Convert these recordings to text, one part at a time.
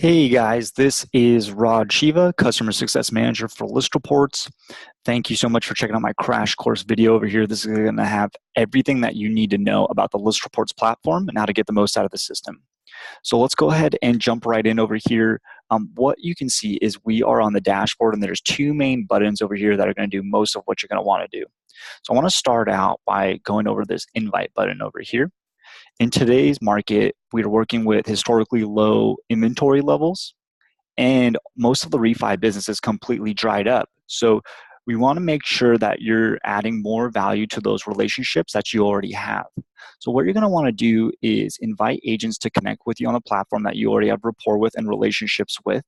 Hey guys, this is Rod Shiva, Customer Success Manager for ListReports. Thank you so much for checking out my crash course video over here. This is going to have everything that you need to know about the ListReports platform and how to get the most out of the system. So let's go ahead and jump right in over here. What you can see is we are on the dashboard and there's two main buttons over here that are going to do most of what you're going to want to do. So I want to start out by going over this invite button over here. In today's market, we are working with historically low inventory levels, and most of the refi business is completely dried up. So we want to make sure that you're adding more value to those relationships that you already have. So what you're going to want to do is invite agents to connect with you on the platform that you already have rapport with and relationships with.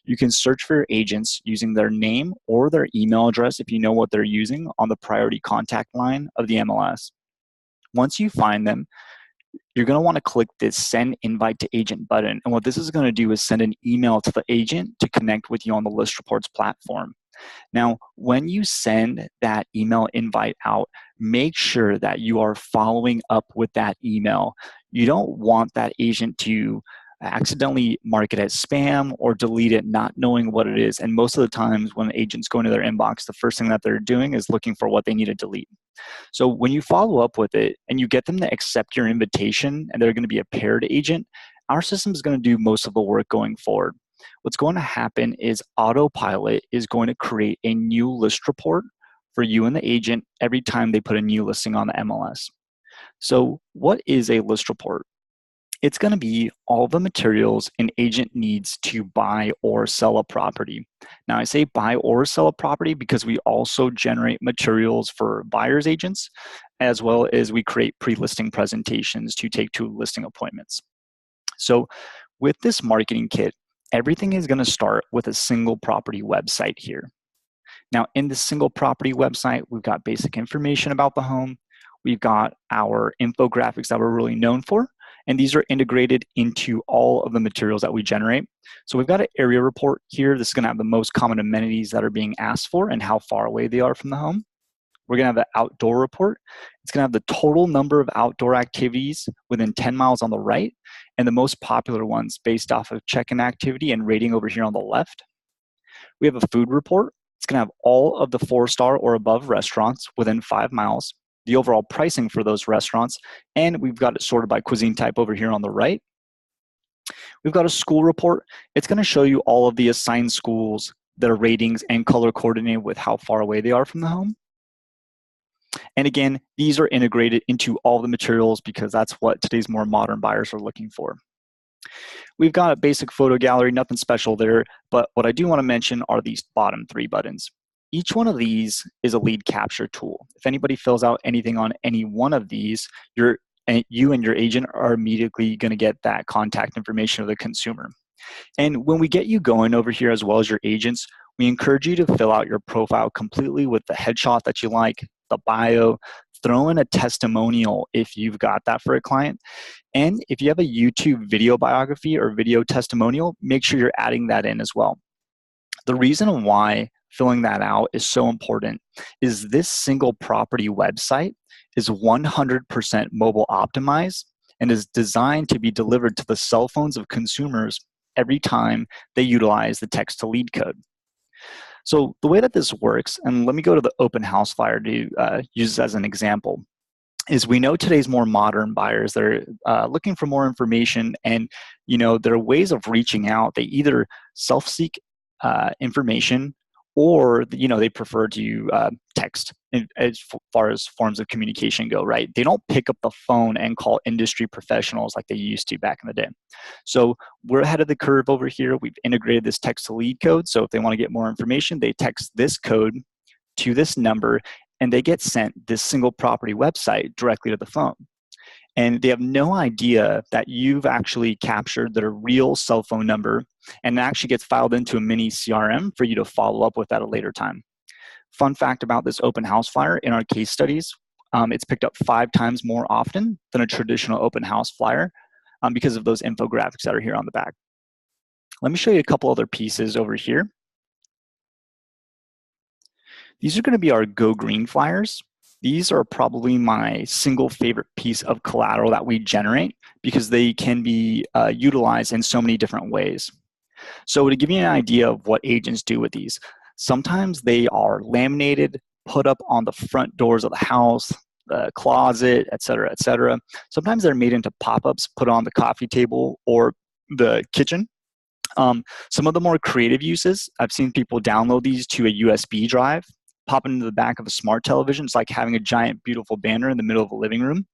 You can search for your agents using their name or their email address if you know what they're using on the priority contact line of the MLS. Once you find them, you're going to want to click this Send Invite to Agent button. And what this is going to do is send an email to the agent to connect with you on the ListReports platform. Now, when you send that email invite out, make sure that you are following up with that email. You don't want that agent to accidentally mark it as spam or delete it not knowing what it is. And most of the times when agents go into their inbox, the first thing that they're doing is looking for what they need to delete. So when you follow up with it and you get them to accept your invitation and they're going to be a paired agent, our system is going to do most of the work going forward. What's going to happen is Autopilot is going to create a new list report for you and the agent every time they put a new listing on the MLS. So what is a list report? It's going to be all the materials an agent needs to buy or sell a property. Now, I say buy or sell a property because we also generate materials for buyer's agents, as well as we create pre-listing presentations to take to listing appointments. So with this marketing kit, everything is going to start with a single property website here. Now, in the single property website, we've got basic information about the home. We've got our infographics that we're really known for, and these are integrated into all of the materials that we generate. So we've got an area report here. This is going to have the most common amenities that are being asked for and how far away they are from the home. We're going to have the outdoor report. It's going to have the total number of outdoor activities within 10 miles on the right, and the most popular ones based off of check-in activity and rating over here on the left. We have a food report. It's going to have all of the 4-star or above restaurants within 5 miles, the overall pricing for those restaurants, and we've got it sorted by cuisine type over here on the right. We've got a school report. It's going to show you all of the assigned schools, their ratings, and color coordinated with how far away they are from the home. And again, these are integrated into all the materials because that's what today's more modern buyers are looking for. We've got a basic photo gallery, nothing special there, but what I do want to mention are these bottom 3 buttons. Each one of these is a lead capture tool. If anybody fills out anything on any one of these, you and your agent are immediately going to get that contact information of the consumer. And when we get you going over here as well as your agents, we encourage you to fill out your profile completely with the headshot that you like, the bio, throw in a testimonial if you've got that for a client. And if you have a YouTube video biography or video testimonial, make sure you're adding that in as well. The reason why filling that out is so important is this single property website is 100% mobile optimized and is designed to be delivered to the cell phones of consumers every time they utilize the text to lead code. So the way that this works, and let me go to the open house flyer to use this as an example, is we know today's more modern buyers, they're looking for more information, and there are ways of reaching out. They either self-seek information, or they prefer to text as far as forms of communication go, right? They don't pick up the phone and call industry professionals like they used to back in the day. So we're ahead of the curve over here. We've integrated this text to lead code. So if they want to get more information, they text this code to this number and they get sent this single property website directly to the phone. And they have no idea that you've actually captured their real cell phone number, and it actually gets filed into a mini CRM for you to follow up with at a later time. Fun fact about this open house flyer, in our case studies, it's picked up 5 times more often than a traditional open house flyer because of those infographics that are here on the back. Let me show you a couple other pieces over here. These are going to be our Go Green flyers. These are probably my single favorite piece of collateral that we generate because they can be utilized in so many different ways. So to give you an idea of what agents do with these, sometimes they are laminated, put up on the front doors of the house, the closet, et cetera, et cetera. Sometimes they're made into pop-ups, put on the coffee table or the kitchen. Some of the more creative uses, I've seen people download these to a USB drive, pop it into the back of a smart television. It's like having a giant, beautiful banner in the middle of a living room.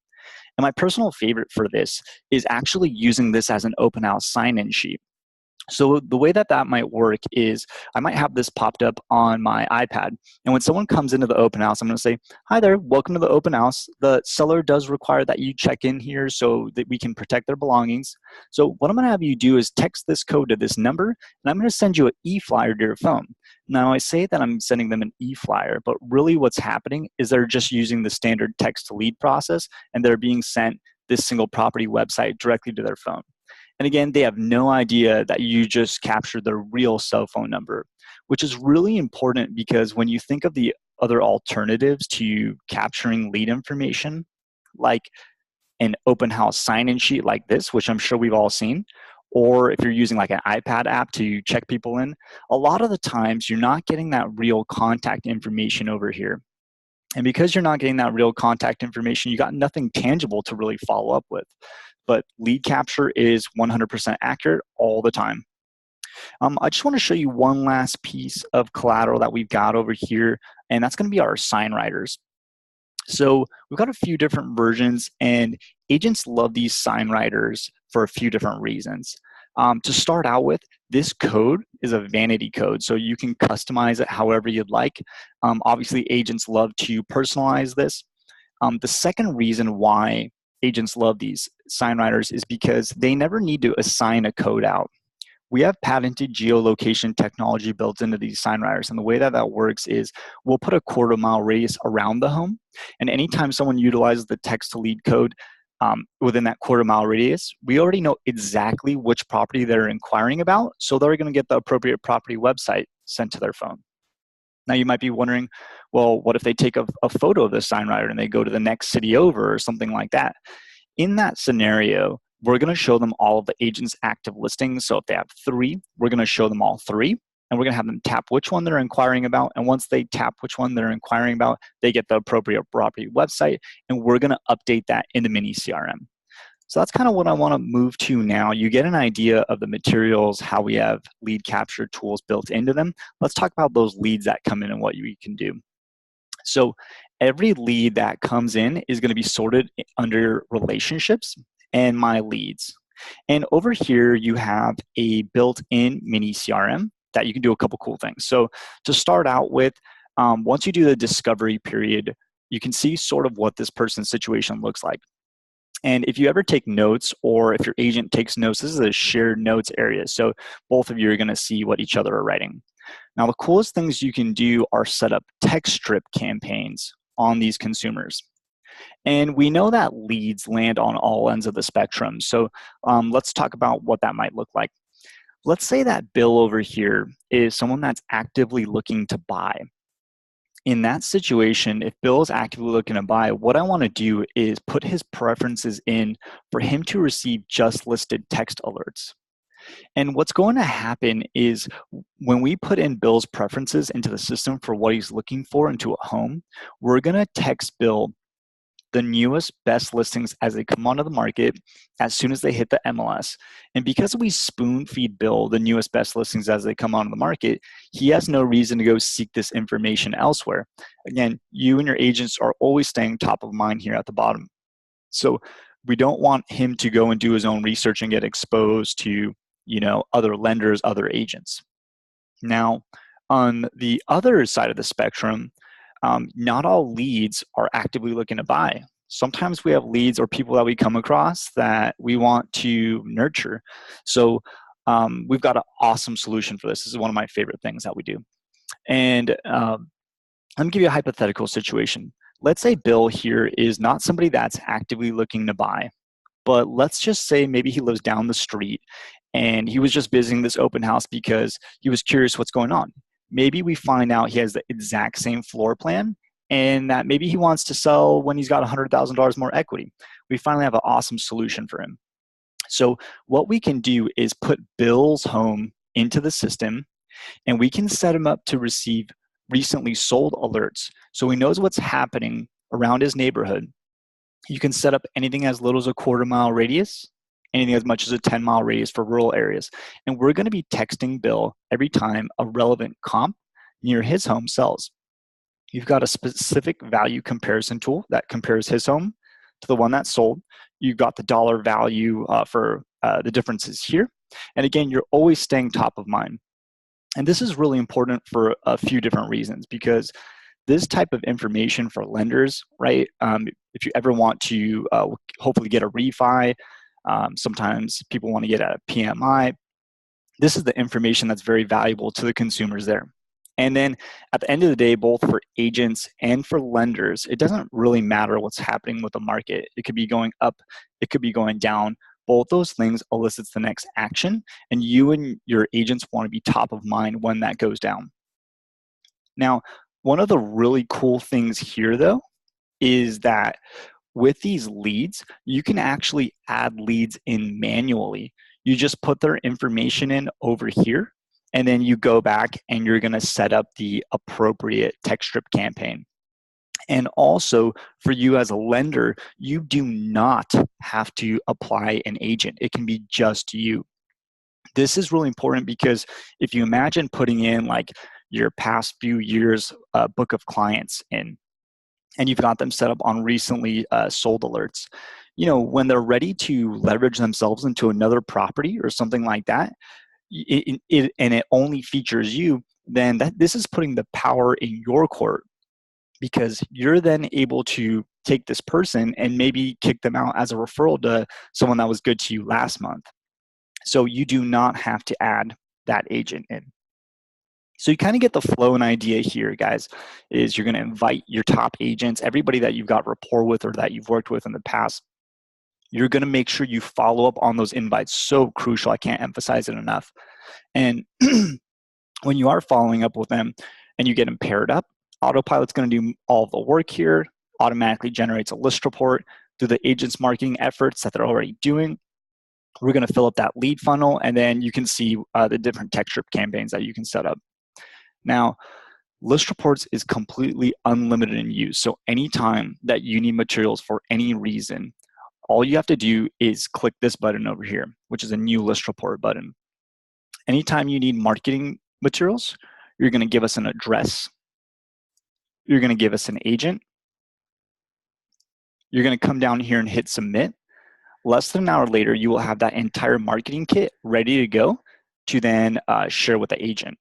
And my personal favorite for this is actually using this as an open house sign-in sheet. So the way that that might work is I might have this popped up on my iPad. And when someone comes into the open house, I'm going to say, hi there, welcome to the open house. The seller does require that you check in here so that we can protect their belongings. So what I'm going to have you do is text this code to this number, and I'm going to send you an e-flyer to your phone. Now, I say that I'm sending them an e-flyer, but really what's happening is they're just using the standard text-to-lead process, and they're being sent this single property website directly to their phone. And again, they have no idea that you just captured their real cell phone number, which is really important because when you think of the other alternatives to capturing lead information, like an open house sign-in sheet like this, which I'm sure we've all seen, or if you're using like an iPad app to check people in, a lot of the times you're not getting that real contact information over here. And because you're not getting that real contact information, you got nothing tangible to really follow up with. But lead capture is 100% accurate all the time. I just want to show you one last piece of collateral that we've got over here, and that's going to be our sign writers. So we've got a few different versions, and agents love these sign writers for a few different reasons. To start out with, this code is a vanity code, so you can customize it however you'd like. Obviously, agents love to personalize this. The second reason why agents love these sign writers is because they never need to assign a code out. We have patented geolocation technology built into these sign writers, and the way that that works is we'll put a quarter-mile radius around the home, and anytime someone utilizes the text-to-lead code within that quarter-mile radius, we already know exactly which property they're inquiring about, so they're going to get the appropriate property website sent to their phone. Now you might be wondering, well, what if they take a photo of the sign writer and they go to the next city over or something like that? In that scenario, we're going to show them all of the agent's active listings. So if they have 3, we're going to show them all 3, and we're going to have them tap which one they're inquiring about. And once they tap which one they're inquiring about, they get the appropriate property website, and we're going to update that in the mini CRM. So that's kind of what I want to move to now. You get an idea of the materials, how we have lead capture tools built into them. Let's talk about those leads that come in and what you can do. So every lead that comes in is going to be sorted under relationships and my leads. And over here, you have a built-in mini CRM that you can do a couple cool things. So to start out with, once you do the discovery period, you can see sort of what this person's situation looks like. And if you ever take notes, or if your agent takes notes, this is a shared notes area. So both of you are going to see what each other are writing. Now, the coolest things you can do are set up text strip campaigns on these consumers. And we know that leads land on all ends of the spectrum. So let's talk about what that might look like. Let's say that Bill over here is someone that's actively looking to buy. In that situation, if Bill is actively looking to buy, what I want to do is put his preferences in for him to receive just listed text alerts. And what's going to happen is when we put in Bill's preferences into the system for what he's looking for into a home, we're going to text Bill the newest best listings as they come onto the market as soon as they hit the MLS. And because we spoon feed Bill the newest best listings as they come onto the market, he has no reason to go seek this information elsewhere. Again, you and your agents are always staying top of mind here at the bottom. So we don't want him to go and do his own research and get exposed to, other lenders, other agents. Now, on the other side of the spectrum, not all leads are actively looking to buy. Sometimes we have leads or people that we come across that we want to nurture. So we've got an awesome solution for this. This is one of my favorite things that we do. And let me give you a hypothetical situation. Let's say Bill here is not somebody that's actively looking to buy, but let's just say maybe he lives down the street and he was just visiting this open house because he was curious what's going on. Maybe we find out he has the exact same floor plan and that maybe he wants to sell when he's got $100,000 more equity. We finally have an awesome solution for him. So what we can do is put Bill's home into the system, and we can set him up to receive recently sold alerts. So he knows what's happening around his neighborhood. You can set up anything as little as a 1/4 mile radius, anything as much as a 10-mile radius for rural areas. And we're going to be texting Bill every time a relevant comp near his home sells. You've got a specific value comparison tool that compares his home to the one that's sold. You've got the dollar value for the differences here. And again, you're always staying top of mind. And this is really important for a few different reasons, because this type of information for lenders, right? If you ever want to hopefully get a refi, sometimes people want to get a PMI. This is the information that's very valuable to the consumers there. And then at the end of the day, both for agents and for lenders, it doesn't really matter what's happening with the market. It could be going up, it could be going down. Both those things elicits the next action, and you and your agents want to be top of mind when that goes down. Now, one of the really cool things here, though, is that with these leads, you can actually add leads in manually. You just put their information in over here, and then you go back and you're going to set up the appropriate text strip campaign. And also, for you as a lender, you do not have to apply an agent. It can be just you. This is really important because if you imagine putting in like your past few years book of clients in, and you've got them set up on recently sold alerts, you know, when they're ready to leverage themselves into another property or something like that, and it only features you, then this is putting the power in your court, because you're then able to take this person and maybe kick them out as a referral to someone that was good to you last month. So you do not have to add that agent in. So you kind of get the flow and idea here, guys, is you're going to invite your top agents, everybody that you've got rapport with or that you've worked with in the past. You're going to make sure you follow up on those invites. So crucial. I can't emphasize it enough. And when you are following up with them and you get them paired up, Autopilot's going to do all the work here, automatically generates a list report through the agent's marketing efforts that they're already doing. We're going to fill up that lead funnel, and then you can see the different text strip campaigns that you can set up. Now, List Reports is completely unlimited in use. So anytime that you need materials for any reason, all you have to do is click this button over here, which is a new list report button. Anytime you need marketing materials, you're going to give us an address. You're going to give us an agent. You're going to come down here and hit submit. Less than an hour later, you will have that entire marketing kit ready to go to then share with the agent.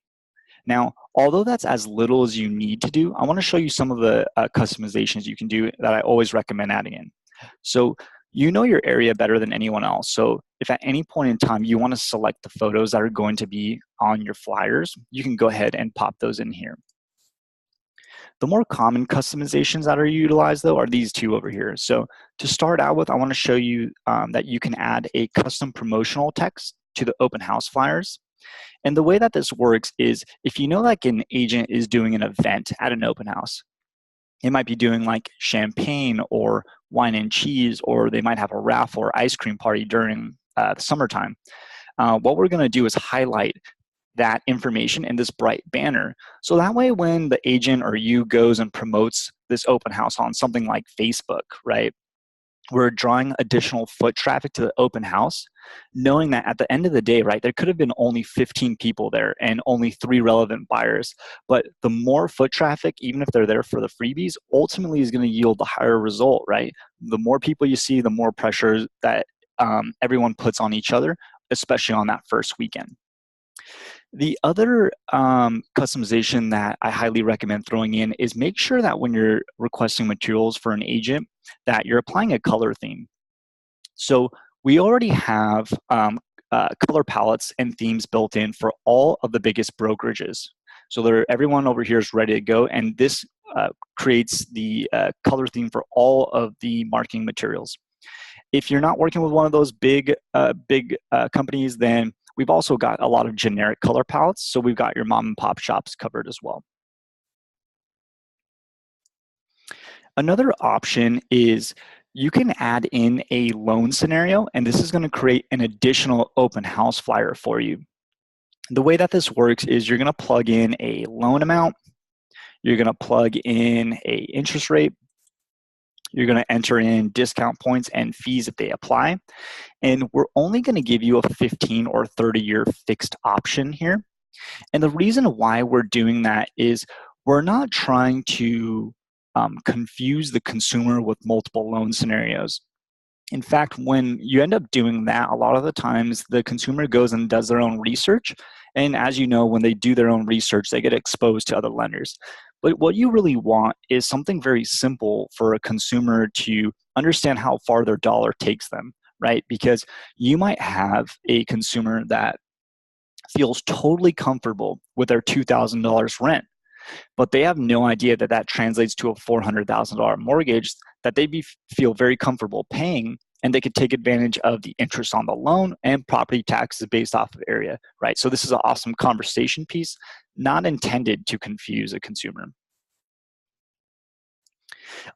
Now, although that's as little as you need to do, I want to show you some of the customizations you can do that I always recommend adding in. So you know your area better than anyone else. So if at any point in time you want to select the photos that are going to be on your flyers, you can go ahead and pop those in here. The more common customizations that are utilized, though, are these two over here. So to start out with, I want to show you that you can add a custom promotional text to the open house flyers. And the way that this works is if you know like an agent is doing an event at an open house, it might be doing like champagne or wine and cheese, or they might have a raffle or ice cream party during the summertime. What we're going to do is highlight that information in this bright banner. So that way when the agent or you goes and promotes this open house on something like Facebook, right, we're drawing additional foot traffic to the open house, knowing that at the end of the day, right, there could have been only 15 people there and only 3 relevant buyers. But the more foot traffic, even if they're there for the freebies, ultimately is going to yield the higher result, right? The more people you see, the more pressure that everyone puts on each other, especially on that first weekend. The other customization that I highly recommend throwing in is make sure that when you're requesting materials for an agent, that you're applying a color theme. So we already have color palettes and themes built in for all of the biggest brokerages. So everyone over here is ready to go, and this creates the color theme for all of the marketing materials. If you're not working with one of those big companies, then we've also got a lot of generic color palettes, so we've got your mom and pop shops covered as well. Another option is you can add in a loan scenario, and this is going to create an additional open house flyer for you. The way that this works is you're going to plug in a loan amount, you're going to plug in a interest rate, you're going to enter in discount points and fees if they apply, and we're only going to give you a 15 or 30-year fixed option here. And the reason why we're doing that is we're not trying to confuse the consumer with multiple loan scenarios. In fact, when you end up doing that, a lot of the times the consumer goes and does their own research. And as you know, when they do their own research, they get exposed to other lenders. But what you really want is something very simple for a consumer to understand how far their dollar takes them, right? Because you might have a consumer that feels totally comfortable with their $2,000 rent, but they have no idea that that translates to a $400,000 mortgage that they feel very comfortable paying, and they could take advantage of the interest on the loan and property taxes based off of area, right? So this is an awesome conversation piece, not intended to confuse a consumer.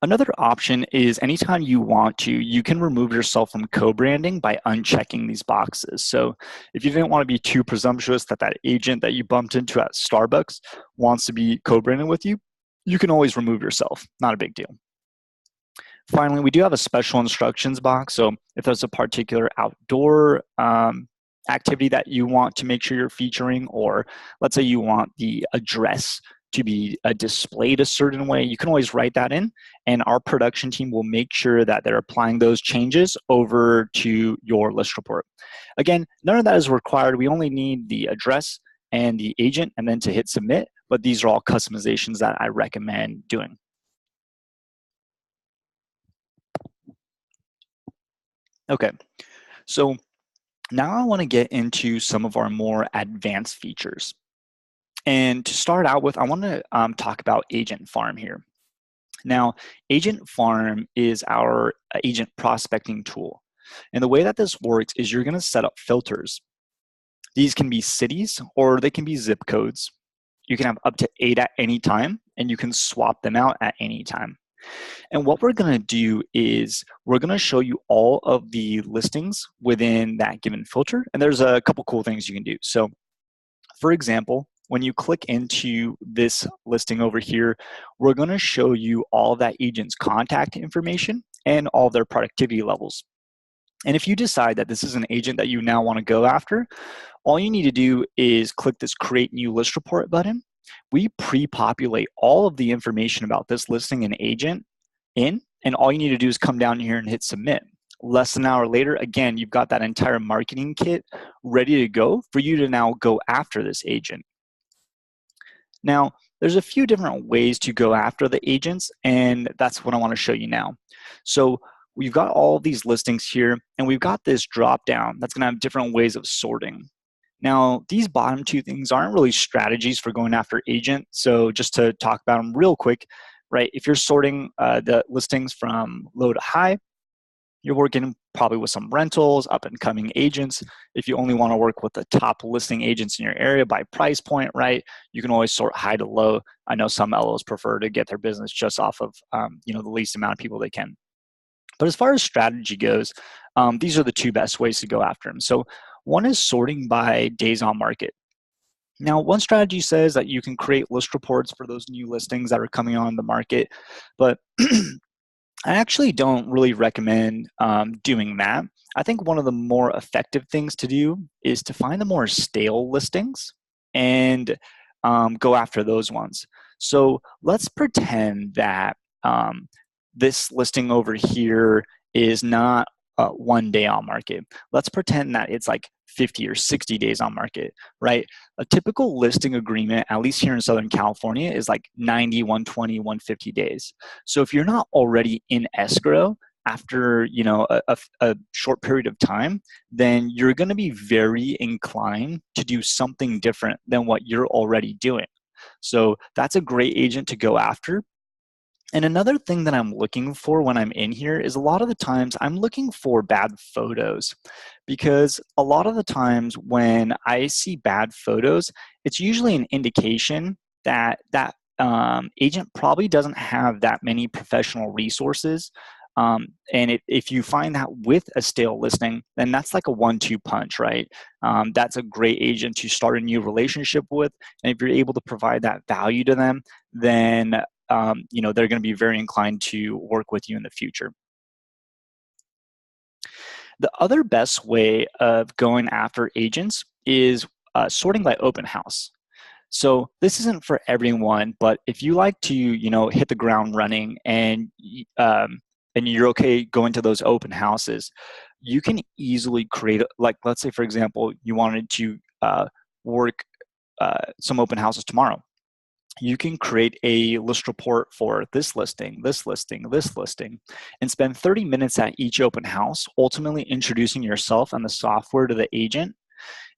Another option is anytime you want to, you can remove yourself from co-branding by unchecking these boxes. So if you didn't want to be too presumptuous that that agent that you bumped into at Starbucks wants to be co-branded with you, you can always remove yourself. Not a big deal. Finally, we do have a special instructions box. So if there's a particular outdoor activity that you want to make sure you're featuring, or let's say you want the address to be displayed a certain way, you can always write that in, and our production team will make sure that they're applying those changes over to your list report. Again, none of that is required. We only need the address and the agent, and then to hit submit, but these are all customizations that I recommend doing. Okay, so now I want to get into some of our more advanced features. And to start out with, I want to talk about Agent Farm here. Now, Agent Farm is our agent prospecting tool. And the way that this works is you're going to set up filters. These can be cities or they can be zip codes. You can have up to 8 at any time, and you can swap them out at any time. And what we're going to do is we're going to show you all of the listings within that given filter. And there's a couple cool things you can do. So for example, when you click into this listing over here, we're going to show you all of that agent's contact information and all their productivity levels. And if you decide that this is an agent that you now want to go after, all you need to do is click this Create New List Report button. We pre-populate all of the information about this listing and agent in, and all you need to do is come down here and hit Submit. Less than an hour later, again, you've got that entire marketing kit ready to go for you to now go after this agent. Now, there's a few different ways to go after the agents, and that's what I want to show you now. So we've got all of these listings here, and we've got this drop down that's going to have different ways of sorting. Now, these bottom two things aren't really strategies for going after agent. So just to talk about them real quick, right? If you're sorting the listings from low to high, you're working probably with some rentals, up and coming agents. If you only want to work with the top listing agents in your area by price point, right? You can always sort high to low. I know some LOs prefer to get their business just off of the least amount of people they can. But as far as strategy goes, these are the two best ways to go after them. So one is sorting by days on market. Now, one strategy says that you can create list reports for those new listings that are coming on the market, but I actually don't really recommend doing that. I think one of the more effective things to do is to find the more stale listings and go after those ones. So let's pretend that this listing over here is not 1 day on market. Let's pretend that it's like 50 or 60 days on market, right? A typical listing agreement, at least here in Southern California, is like 90, 120, 150 days. So if you're not already in escrow after a short period of time, then you're going to be very inclined to do something different than what you're already doing. So that's a great agent to go after. And another thing that I'm looking for when I'm in here is a lot of the times I'm looking for bad photos, because a lot of the times when I see bad photos, it's usually an indication that that agent probably doesn't have that many professional resources If you find that with a stale listing, then that's like a 1-2 punch, right? That's a great agent to start a new relationship with. And if you're able to provide that value to them, then they're going to be very inclined to work with you in the future. The other best way of going after agents is sorting by open house. So this isn't for everyone, but if you like to, hit the ground running and you're okay going to those open houses, you can easily create, like, let's say, for example, you wanted to work some open houses tomorrow. You can create a list report for this listing, this listing, this listing, and spend 30 minutes at each open house, ultimately introducing yourself and the software to the agent.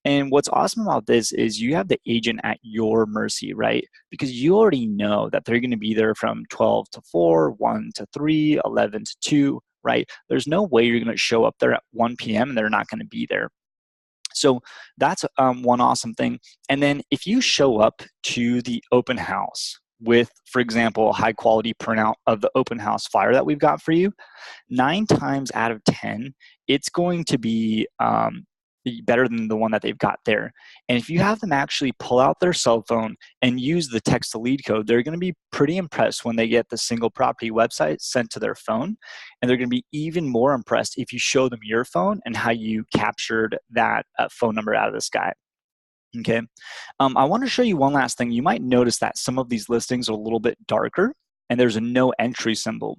And what's awesome about this is you have the agent at your mercy, right? Because you already know that they're going to be there from 12 to 4, 1 to 3, 11 to 2, right? There's no way you're going to show up there at 1 p.m. and they're not going to be there. So that's one awesome thing. And then if you show up to the open house with, for example, a high quality printout of the open house flyer that we've got for you, 9 times out of 10, it's going to be better than the one that they've got there. And if you have them actually pull out their cell phone and use the text to lead code, they're going to be pretty impressed when they get the single property website sent to their phone. And they're going to be even more impressed if you show them your phone and how you captured that phone number out of the sky. Okay. I want to show you one last thing. You might notice that some of these listings are a little bit darker and there's a no entry symbol.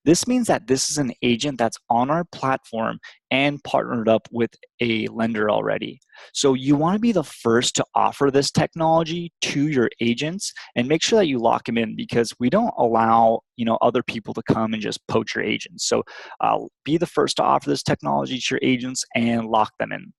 This means that this is an agent that's on our platform and partnered up with a lender already. So you want to be the first to offer this technology to your agents and make sure that you lock them in, because we don't allow other people to come and just poach your agents. So be the first to offer this technology to your agents and lock them in.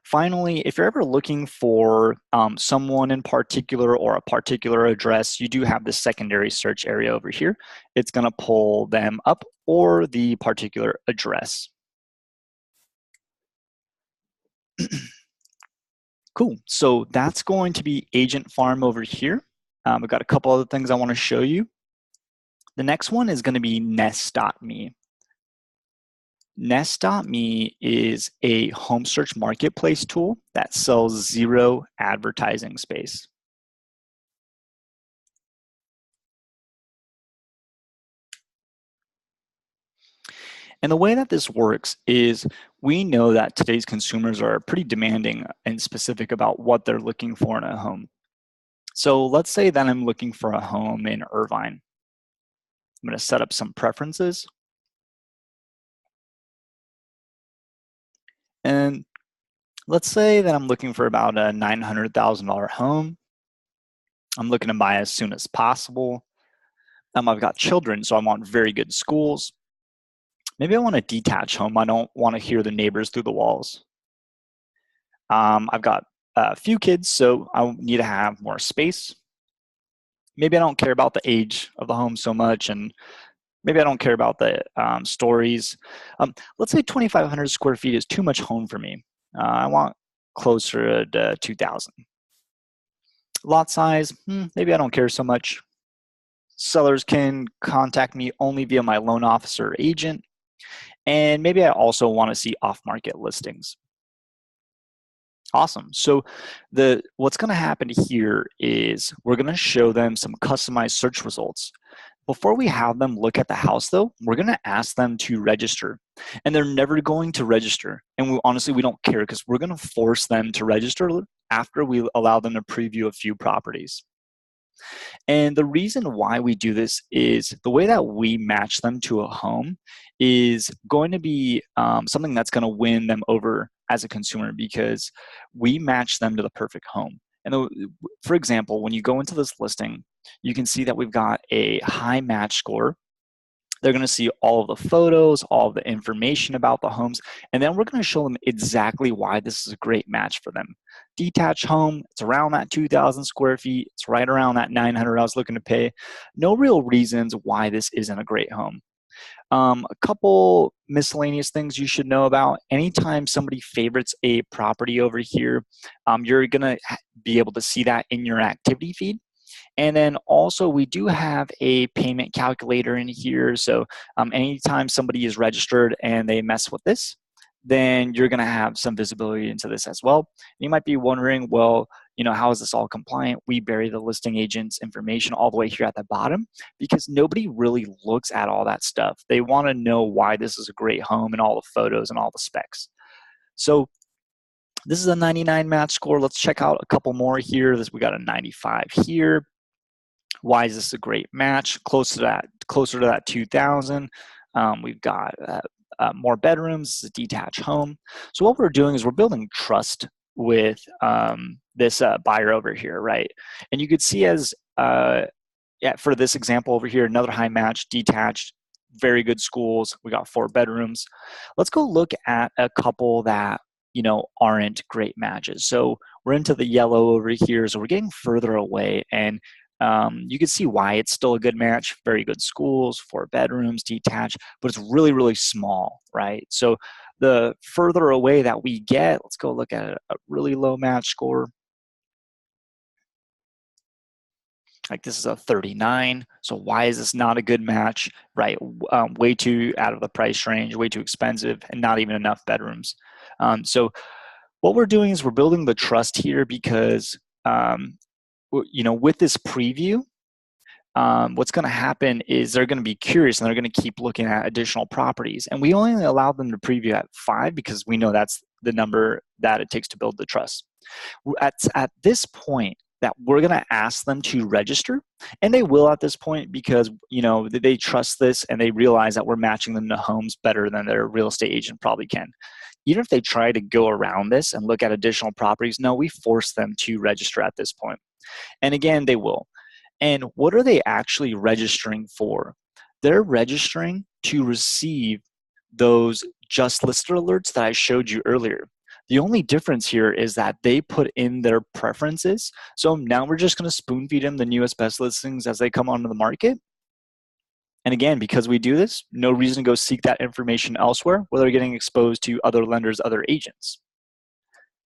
Finally, if you're ever looking for someone in particular or a particular address, you do have the secondary search area over here. It's going to pull them up or the particular address. Cool. So that's going to be Agent Farm over here. I've got a couple other things I want to show you. The next one is going to be Nest.me. Nest.me is a home search marketplace tool that sells 0 advertising space. And the way that this works is we know that today's consumers are pretty demanding and specific about what they're looking for in a home. So let's say that I'm looking for a home in Irvine. I'm going to set up some preferences. And let's say that I'm looking for about a $900,000 home. I'm looking to buy as soon as possible. I've got children, so I want very good schools. Maybe I want a detached home. I don't want to hear the neighbors through the walls. I've got a few kids, so I need to have more space. Maybe I don't care about the age of the home so much, and maybe I don't care about the stories. Let's say 2,500 square feet is too much home for me. I want closer to 2,000. Lot size, maybe I don't care so much. Sellers can contact me only via my loan officer or agent. And maybe I also want to see off-market listings. Awesome. So what's going to happen here is we're going to show them some customized search results. Before we have them look at the house, though, we're going to ask them to register. And they're never going to register. And honestly, we don't care, because we're going to force them to register after we allow them to preview a few properties. And the reason why we do this is the way that we match them to a home is going to be something that's going to win them over as a consumer, because we match them to the perfect home. And for example, when you go into this listing, you can see that we've got a high match score. They're going to see all of the photos, all of the information about the homes, and then we're going to show them exactly why this is a great match for them. Detached home, it's around that 2,000 square feet. It's right around that 900 I was looking to pay. No real reasons why this isn't a great home. A couple miscellaneous things you should know about. Anytime somebody favorites a property over here, you're going to be able to see that in your activity feed. And then also we do have a payment calculator in here. So anytime somebody is registered and they mess with this, then you're going to have some visibility into this as well. You might be wondering, well, how is this all compliant? We bury the listing agent's information all the way here at the bottom because nobody really looks at all that stuff. They want to know why this is a great home and all the photos and all the specs. So this is a 99 match score. Let's check out a couple more here. We got a 95 here. Why is this a great match? Closer to that 2000. We've got more bedrooms, a detached home. So what we're doing is we're building trust with this buyer over here, right? And you could see as for this example over here, another high match, detached, very good schools. We got 4 bedrooms. Let's go look at a couple that aren't great matches. So we're into the yellow over here, so we're getting further away, and you can see why it's still a good match. Very good schools, 4 bedrooms, detached, but it's really, really small, right? So the further away that we get, let's go look at a really low match score. Like this is a 39. So why is this not a good match, right? Way too out of the price range, way too expensive, and not even enough bedrooms. So what we're doing is we're building the trust here because with this preview, what's going to happen is they're going to be curious and they're going to keep looking at additional properties. And we only allow them to preview at 5 because we know that's the number that it takes to build the trust. At this point, that we're going to ask them to register, and they will at this point because they trust this and they realize that we're matching them to homes better than their real estate agent probably can. Even if they try to go around this and look at additional properties, no, we force them to register at this point. And again, they will. And what are they actually registering for? They're registering to receive those just listed alerts that I showed you earlier. The only difference here is that they put in their preferences. So now we're just going to spoon feed them the newest best listings as they come onto the market. And again, because we do this, no reason to go seek that information elsewhere where they're getting exposed to other lenders, other agents.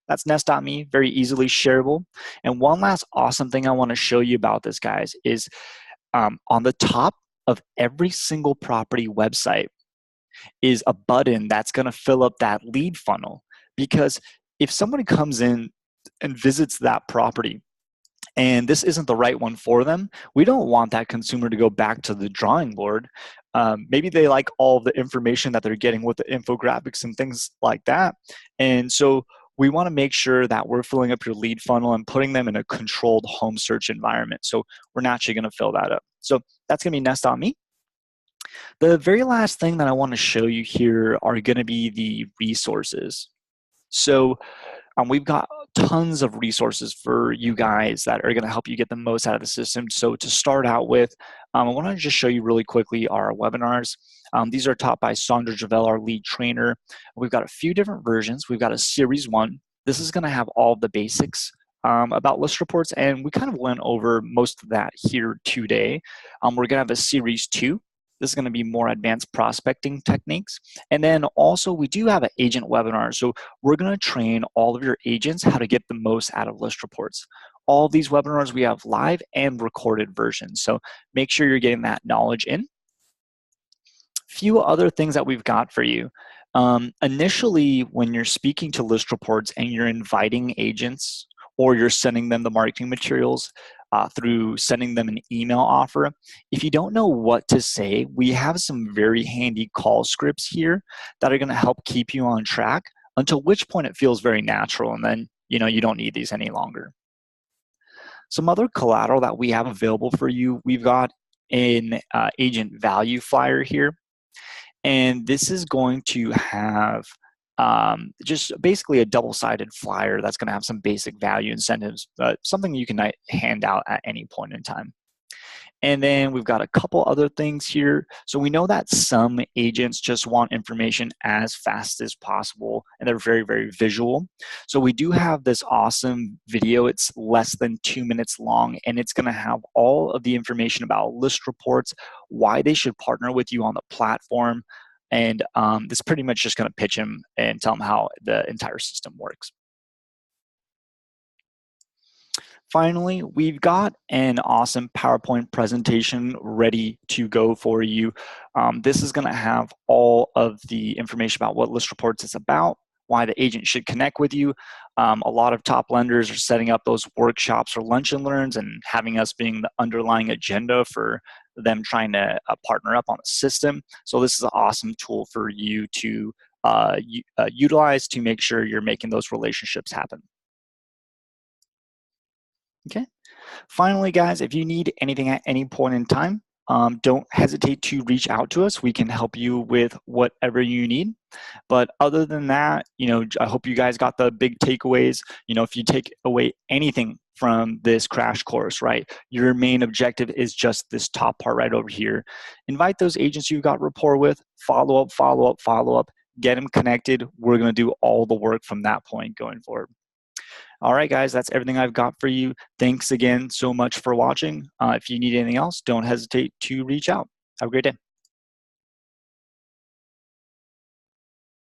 That's Nest.me, very easily shareable. And one last awesome thing I want to show you about this, guys, is on the top of every single property website is a button that's going to fill up that lead funnel. Because if somebody comes in and visits that property and this isn't the right one for them, we don't want that consumer to go back to the drawing board. Maybe they like all the information that they're getting with the infographics and things like that. And so we want to make sure that we're filling up your lead funnel and putting them in a controlled home search environment. So we're naturally going to fill that up. So that's going to be Nest.me. The very last thing that I want to show you here are going to be the resources. So we've got tons of resources for you guys that are going to help you get the most out of the system. So to start out with, I want to just show you really quickly our webinars. These are taught by Sandra Javel, our lead trainer. We've got a few different versions. We've got a series 1. This is going to have all the basics about list reports, and we kind of went over most of that here today. We're going to have a series 2. This is going to be more advanced prospecting techniques. And then also we do have an agent webinar. So we're going to train all of your agents how to get the most out of list reports. All of these webinars we have live and recorded versions. So make sure you're getting that knowledge in. Few other things that we've got for you. Initially, when you're speaking to list reports and you're inviting agents or you're sending them the marketing materials, through sending them an email offer. If you don't know what to say, we have some very handy call scripts here that are going to help keep you on track until which point it feels very natural, and then you don't need these any longer. Some other collateral that we have available for you, we've got an agent value flyer here, and this is going to have just basically a double-sided flyer that's going to have some basic value incentives, something you can hand out at any point in time. And then we've got a couple other things here. So we know that some agents just want information as fast as possible, and they're very, very visual. So we do have this awesome video. It's less than 2 minutes long, and it's going to have all of the information about list reports, why they should partner with you on the platform, and this pretty much just going to pitch him and tell him how the entire system works. A Finally, we've got an awesome PowerPoint presentation ready to go for you. This is going to have all of the information about what ListReports is about, why the agent should connect with you. A lot of top lenders are setting up those workshops or lunch and learns and having us being the underlying agenda for them trying to partner up on a system. So this is an awesome tool for you to utilize to make sure you're making those relationships happen. Okay. Finally, guys, if you need anything at any point in time, don't hesitate to reach out to us. We can help you with whatever you need. But other than that, I hope you guys got the big takeaways. If you take away anything from this crash course, right, your main objective is just this top part right over here. Invite those agents you've got rapport with, follow up, get them connected. We're going to do all the work from that point going forward. All right, guys, that's everything I've got for you. Thanks again so much for watching. If you need anything else, don't hesitate to reach out. Have a great day.